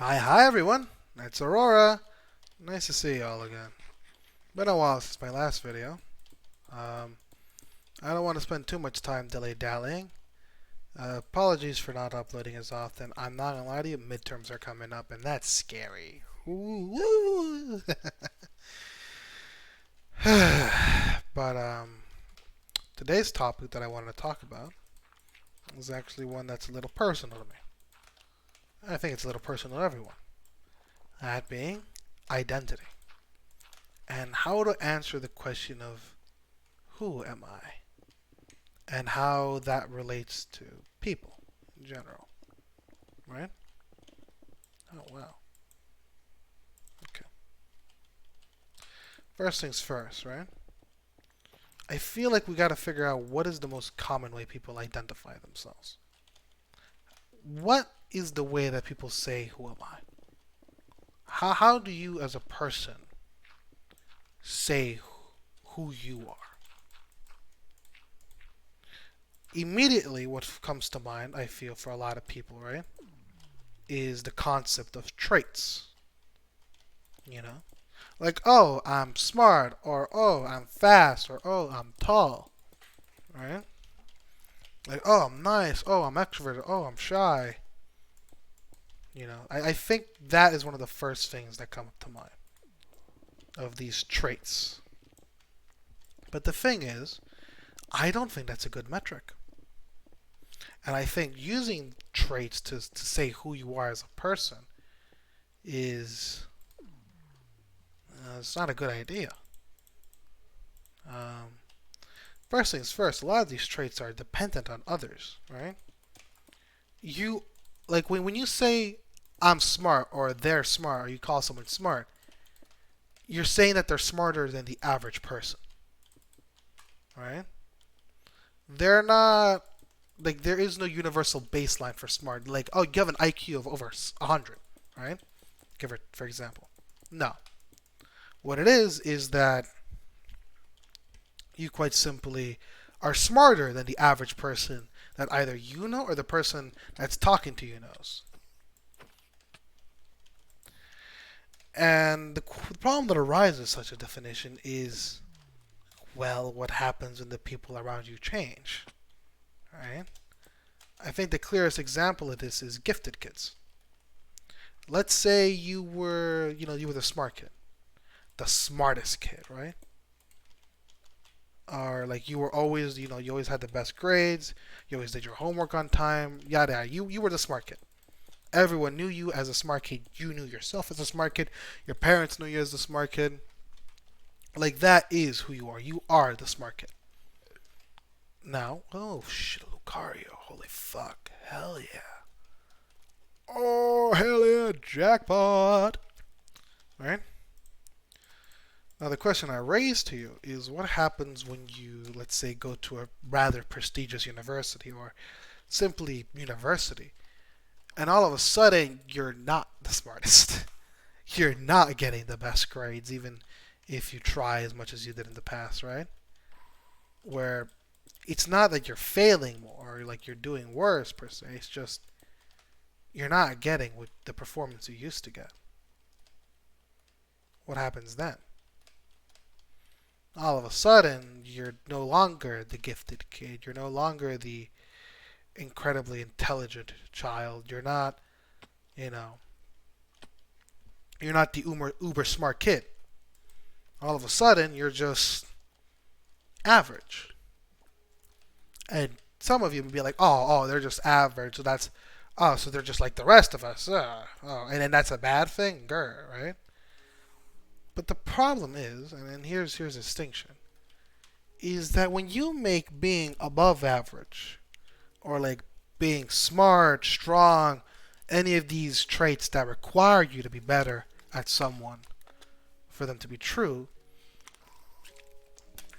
Hi everyone. It's Aurora. Nice to see you all again. Been a while since my last video. Um, I don't want to spend too much time dilly-dallying. Apologies for not uploading as often. I'm not gonna lie to you, midterms are coming up, and that's scary. Ooh. But today's topic that I wanted to talk about is actually one that's a little personal to me. I think it's a little personal to everyone. That being identity. And how to answer the question of who am I? And how that relates to people in general. Right? Oh, wow. Okay. First things first, right? I feel like we gotta figure out what is the most common way people identify themselves. What is the way that people say, who am I? How do you, as a person, say who you are? Immediately, what comes to mind, I feel, for a lot of people, right, is the concept of traits. You know? Like, oh, I'm smart, or oh, I'm fast, or oh, I'm tall, right? Like, oh, I'm nice, oh, I'm extroverted, oh, I'm shy. I think that is one of the first things that come to mind of these traits. But the thing is, I don't think that's a good metric. And I think using traits to say who you are as a person is it's not a good idea. Um, First things first, a lot of these traits are dependent on others, right? You like when you say I'm smart or they're smart or you call someone smart, you're saying that they're smarter than the average person, right? They're not like there is no universal baseline for smart. Like, oh, you have an IQ of over 100, right? Give it for example. No. What it is that you quite simply are smarter than the average person that either you know or the person that's talking to you knows. And the problem that arises with such a definition is, well, what happens when the people around you change, right? I think the clearest example of this is gifted kids. Let's say you were the smart kid, the smartest kid, right? Or like you were always, you always had the best grades, you always did your homework on time, yada yada. You were the smart kid. Everyone knew you as a smart kid. You knew yourself as a smart kid. Your parents knew you as a smart kid. Like that is who you are. You are the smart kid. Now, oh shit, Lucario. Holy fuck. Hell yeah. Oh, hell yeah. Jackpot. Right? Now, the question I raise to you is what happens when you, let's say, go to a rather prestigious university or simply university, and all of a sudden you're not the smartest? You're not getting the best grades, even if you try as much as you did in the past, right? Where it's not that you're failing more or like you're doing worse per se. It's just you're not getting with the performance you used to get. What happens then? All of a sudden, you're no longer the gifted kid. You're no longer the incredibly intelligent child. You know, you're not the uber smart kid. All of a sudden, you're just average. And some of you would be like, oh, they're just average. So so they're just like the rest of us. And then that's a bad thing, grr, right? But the problem is, and then here's a distinction, is that when you make being above average, or like being smart, strong, any of these traits that require you to be better at someone for them to be true,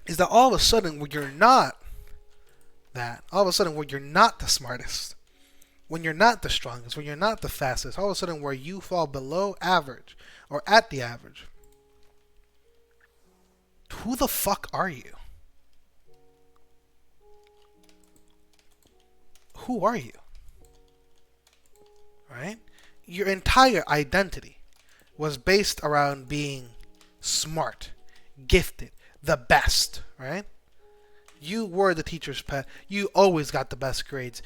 is that all of a sudden when you're not that, all of a sudden when you're not the smartest, when you're not the strongest, when you're not the fastest, all of a sudden where you fall below average or at the average, who the fuck are you? Who are you? Right? your entire identity was based around being smart, gifted, the best, right? You were the teacher's pet. You always got the best grades.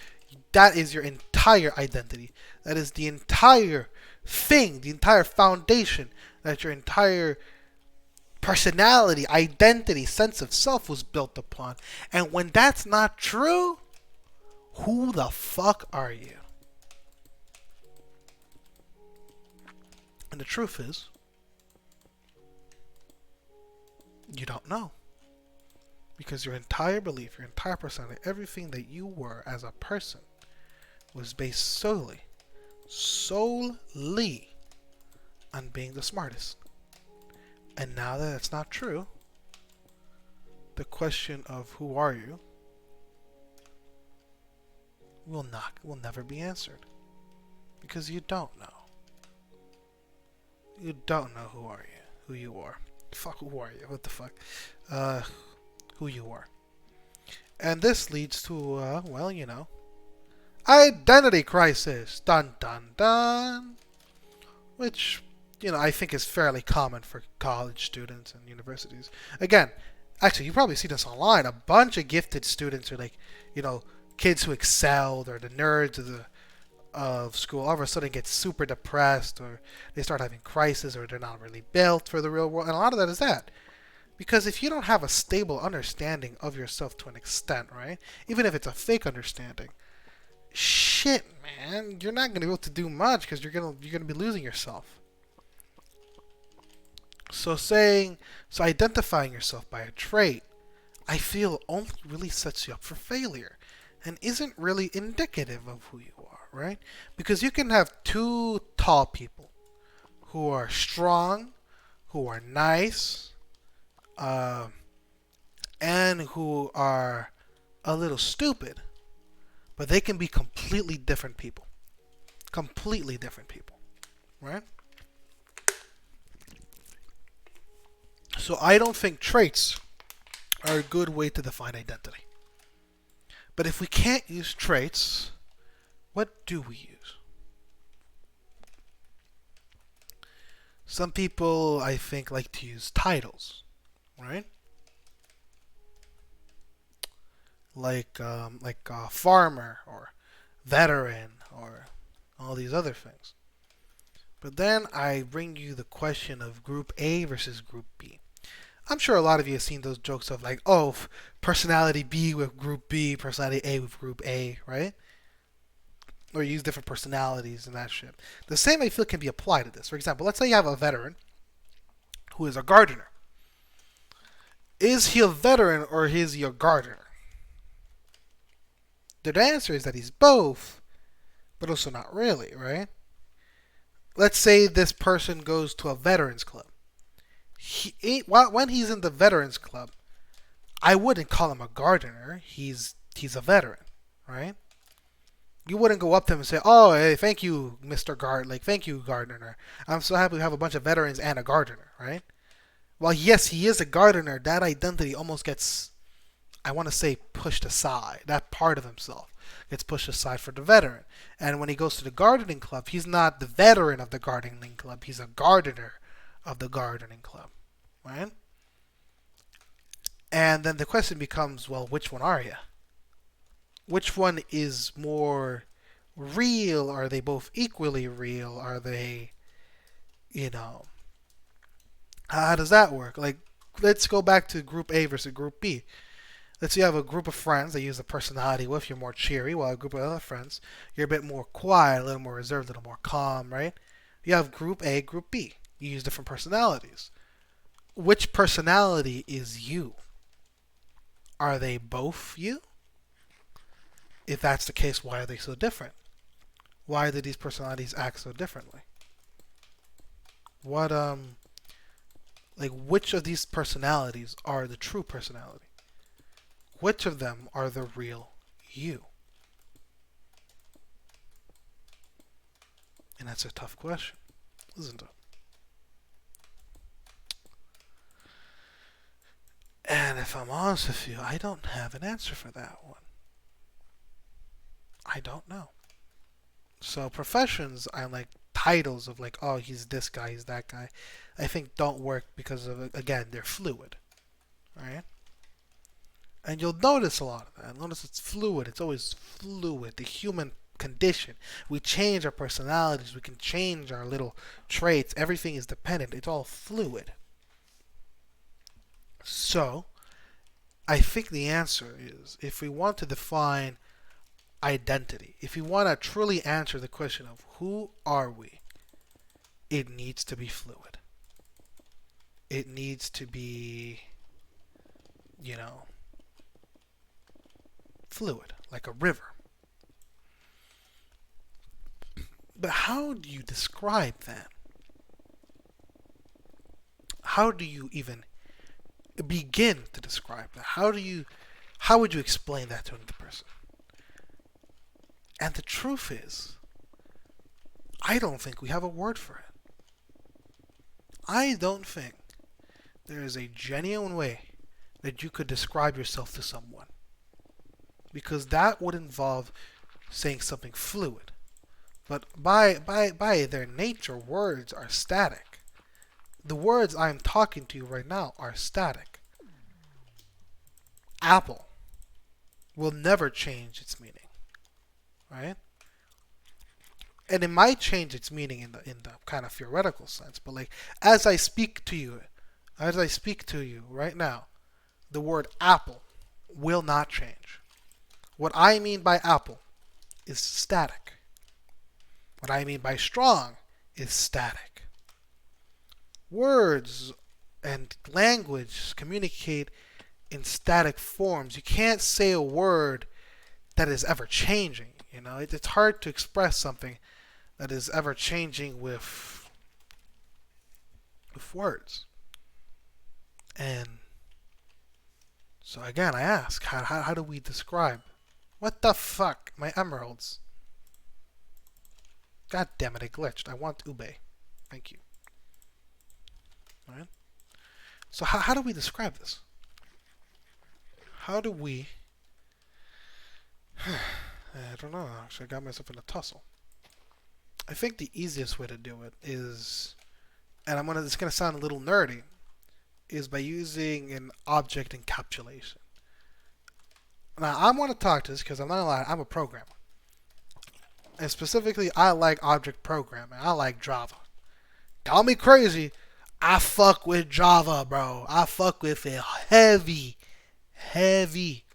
That is your entire identity. That is the entire thing, the entire foundation that your entire personality, identity, sense of self was built upon. And when that's not true, who the fuck are you? And the truth is, you don't know. Because your entire belief, your entire personality, everything that you were as a person was based solely on being the smartest. And now that it's not true, the question of who are you will never be answered. Because you don't know. You don't know who you are. Fuck, who are you? What the fuck? Who you are. And this leads to, well, you know, identity crisis. Dun dun dun. Which, you know, I think is fairly common for college students and universities. Again, actually, you probably see this online. A bunch of gifted students are like, you know, kids who excelled or the nerds of school all of a sudden get super depressed, or they start having crises, or they're not really built for the real world. And a lot of that is that. Because if you don't have a stable understanding of yourself to an extent, right? Even if it's a fake understanding, shit, man, you're not gonna be able to do much because you're gonna be losing yourself. So identifying yourself by a trait, I feel only really sets you up for failure, and isn't really indicative of who you are, right? Because you can have two tall people who are strong, who are nice, and who are a little stupid, but they can be completely different people. Completely different people, right? So I don't think traits are a good way to define identity. But if we can't use traits, what do we use? Some people, I think, like to use titles, right? Like farmer or veteran or all these other things. But then I bring you the question of Group A versus Group B. I'm sure a lot of you have seen those jokes of like, oh, personality B with Group B, personality A with Group A, right? Or use different personalities and that shit. The same I feel can be applied to this. For example, let's say you have a veteran who is a gardener. Is he a veteran or is he a gardener? The answer is that he's both, but also not really, right? Let's say this person goes to a veterans club. When he's in the veterans club, I wouldn't call him a gardener. He's a veteran, right? You wouldn't go up to him and say, "Oh, hey, thank you, Mr. thank you, gardener. I'm so happy we have a bunch of veterans and a gardener," right? Well, yes, he is a gardener. That identity almost gets, I want to say, pushed aside. That part of himself gets pushed aside for the veteran. And when he goes to the gardening club, he's not the veteran of the gardening club. He's a gardener of the gardening club, right? And then the question becomes, well, which one are you? Which one is more real? Are they both equally real? Are they, you know, how does that work? Like, let's go back to Group A versus Group B. Let's say you have a group of friends that use the personality with. You're more cheery, while a group of other friends, you're a bit more quiet, a little more reserved, a little more calm, right? You have Group A, Group B. You use different personalities. Which personality is you? Are they both you? If that's the case, why are they so different? Why do these personalities act so differently? Which of these personalities are the true personality? Which of them are the real you? And that's a tough question, isn't it? And if I'm honest with you, I don't have an answer for that one. I don't know. So professions, I'm like titles of like, oh, he's this guy, he's that guy, I think don't work because of, again, they're fluid, right? And you'll notice a lot of that. Notice it's fluid. It's always fluid. The human condition. We change our personalities. We can change our little traits. Everything is dependent. It's all fluid. So, I think the answer is if we want to define identity, if we want to truly answer the question of who are we, it needs to be fluid. It needs to be, you know, fluid, like a river. But how do you describe that? How do you even begin to describe that? How would you explain that to another person? And the truth is, I don't think we have a word for it. I don't think there is a genuine way that you could describe yourself to someone. Because that would involve saying something fluid. But by their nature, words are static. The words I'm talking to you right now are static. Apple will never change its meaning, right? And it might change its meaning in the kind of theoretical sense, but like as I speak to you right now, the word apple will not change. What I mean by apple is static. What I mean by strong is static. Words and language communicate in static forms. You can't say a word that is ever changing. You know, it's hard to express something that is ever changing with words. And so again, I ask, how do we describe? What the fuck? My emeralds. God damn it, it glitched. I want ube. Thank you. Alright? So how do we describe this? How do we... I don't know. Actually, I got myself in a tussle. I think the easiest way to do it is... And it's gonna sound a little nerdy. Is by using an object encapsulation. Now, I want to talk to this because I'm not gonna lie, I'm a programmer. And specifically, I like object programming. I like Java. Call me crazy. I fuck with Java, bro. I fuck with it heavy. Heavy.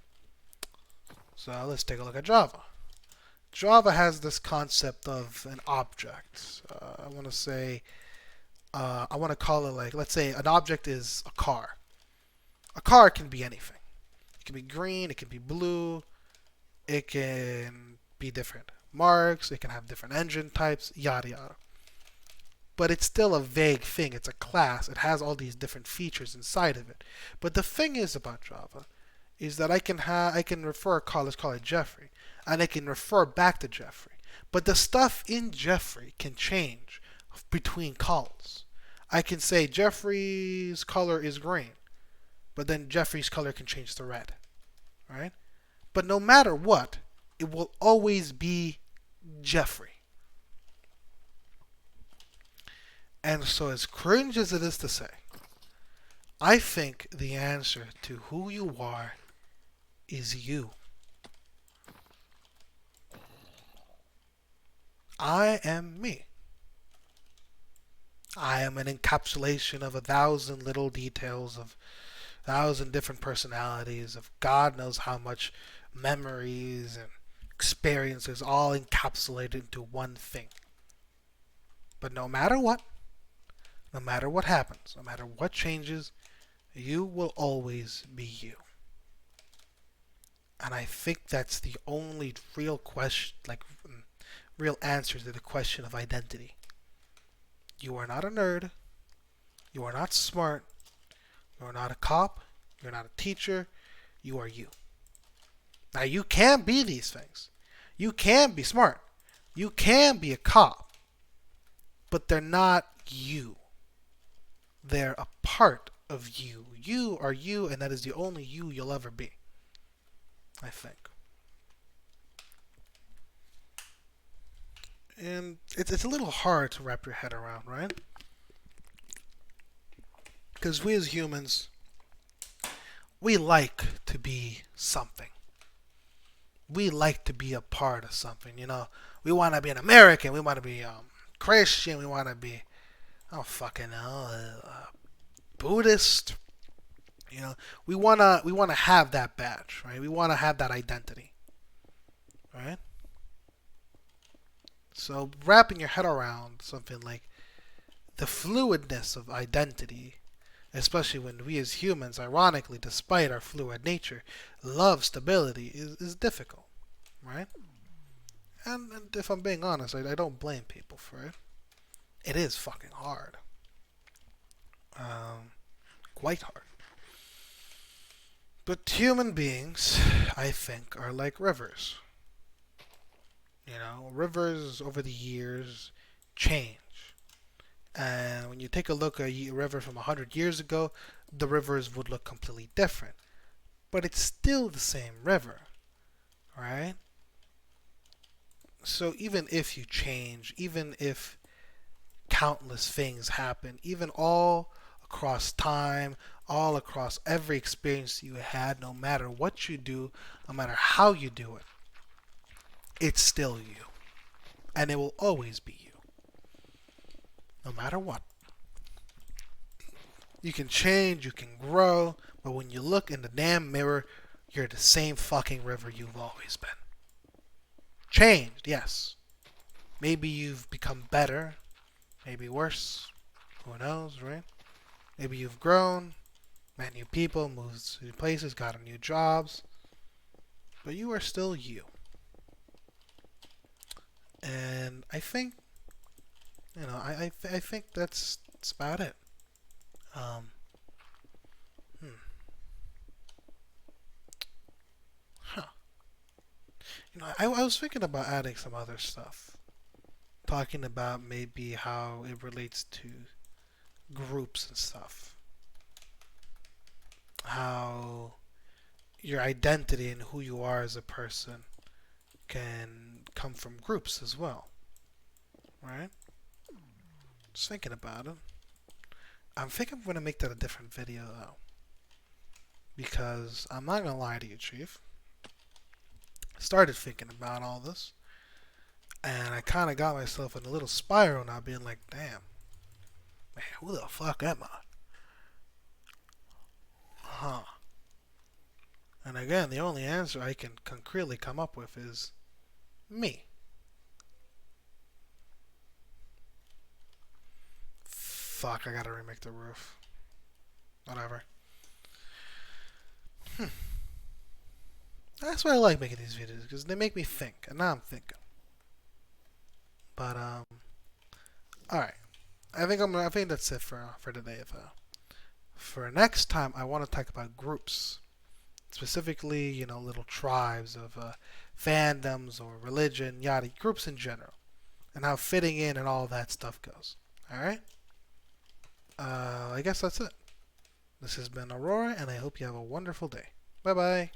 So let's take a look at Java. Java has this concept of an object. I want to call it like, let's say an object is a car. A car can be anything. It can be green, it can be blue, it can be different marks, it can have different engine types, yada yada. But it's still a vague thing. It's a class. It has all these different features inside of it. But the thing is about Java is that I can refer let's call it Jeffrey, and I can refer back to Jeffrey. But the stuff in Jeffrey can change between calls. I can say Jeffrey's color is green, but then Jeffrey's color can change to red, right? But no matter what, it will always be Jeffrey. And so as cringe as it is to say, I think the answer to who you are is you. I am me. I am an encapsulation of 1,000 little details, of 1,000 different personalities, of God knows how much memories and experiences, all encapsulated into one thing. But no matter what happens, no matter what changes, you will always be you. And I think that's the only real question, real answer to the question of identity. You are not a nerd. You are not smart. You are not a cop. You're not a teacher. You are you. Now, you can be these things. You can be smart. You can be a cop. But they're not you. They're a part of you. You are you, and that is the only you you'll ever be. I think. And it's a little hard to wrap your head around, right? Because we as humans, we like to be something. We like to be a part of something. We want to be an American. We want to be Christian. We want to be, oh fucking hell, Buddhist. We wanna have that badge, right? We wanna have that identity, right? So wrapping your head around something like the fluidness of identity, especially when we as humans, ironically, despite our fluid nature, love stability, is difficult, right? And if I'm being honest, I don't blame people for it. It is fucking hard, um, quite hard. But human beings, I think, are like rivers. Rivers over the years change. And when you take a look at a river from 100 years ago, the rivers would look completely different. But it's still the same river, right? So even if you change, even if countless things happen, even all across time, all across every experience you had, no matter what you do, no matter how you do it, it's still you. And it will always be you. No matter what. You can change, you can grow, but when you look in the damn mirror, you're the same fucking river you've always been. Changed, yes. Maybe you've become better, maybe worse. Who knows, right? Maybe you've grown, met new people, moved to new places, got new jobs. But you are still you. And I think, I think that's about it. Um, hmm. Huh. I was thinking about adding some other stuff. Talking about maybe how it relates to groups and stuff. How your identity and who you are as a person can come from groups as well. Right? Just thinking about it. I think I'm going to make that a different video though. Because I'm not going to lie to you, Chief. I started thinking about all this. And I kind of got myself in a little spiral now, being like, damn, man, who the fuck am I? Huh. And again, the only answer I can concretely come up with is me. Fuck, I gotta remake the roof. Whatever. That's why I like making these videos, because they make me think, and now I'm thinking. But alright. I think that's it for today. For next time, I want to talk about groups, specifically, little tribes of fandoms or religion, yada, groups in general, and how fitting in and all that stuff goes. All right. I guess that's it. This has been Aurora, and I hope you have a wonderful day. Bye bye.